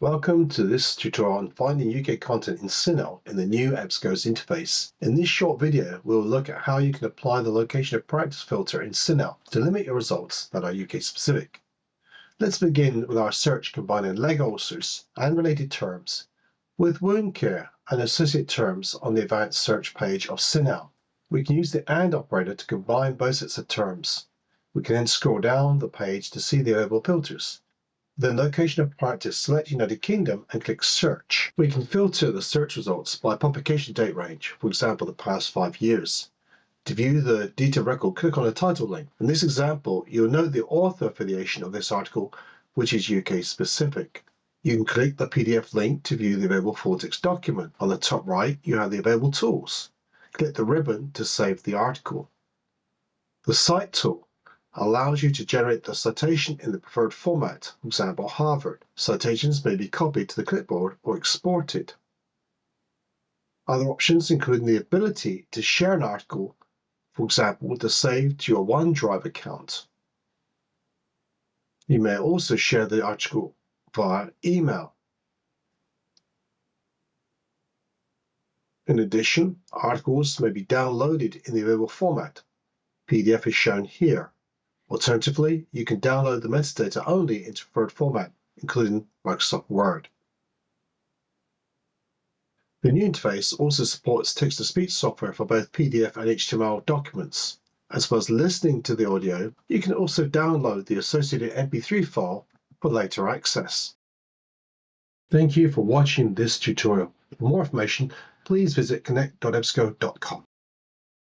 Welcome to this tutorial on finding UK content in CINAHL in the new EBSCOhost interface. In this short video, we'll look at how you can apply the location of practice filter in CINAHL to limit your results that are UK specific. Let's begin with our search combining leg ulcers and related terms with wound care and associate terms on the advanced search page of CINAHL. We can use the AND operator to combine both sets of terms. We can then scroll down the page to see the available filters. Then location of practice, select United Kingdom and click search. We can filter the search results by publication date range, for example the past 5 years. To view the detailed record, click on the title link. In this example, you'll note the author affiliation of this article, which is UK specific. You can click the PDF link to view the available full text document. On the top right, you have the available tools. Click the ribbon to save the article. The Cite tool allows you to generate the citation in the preferred format, for example Harvard. Citations may be copied to the clipboard or exported. Other options include the ability to share an article, for example to save to your OneDrive account. You may also share the article via email. In addition, articles may be downloaded in the available format. PDF is shown here. Alternatively, you can download the metadata only into preferred format, including Microsoft Word. The new interface also supports text-to-speech software for both PDF and HTML documents. As well as listening to the audio, you can also download the associated MP3 file for later access. Thank you for watching this tutorial. For more information, please visit connect.ebsco.com.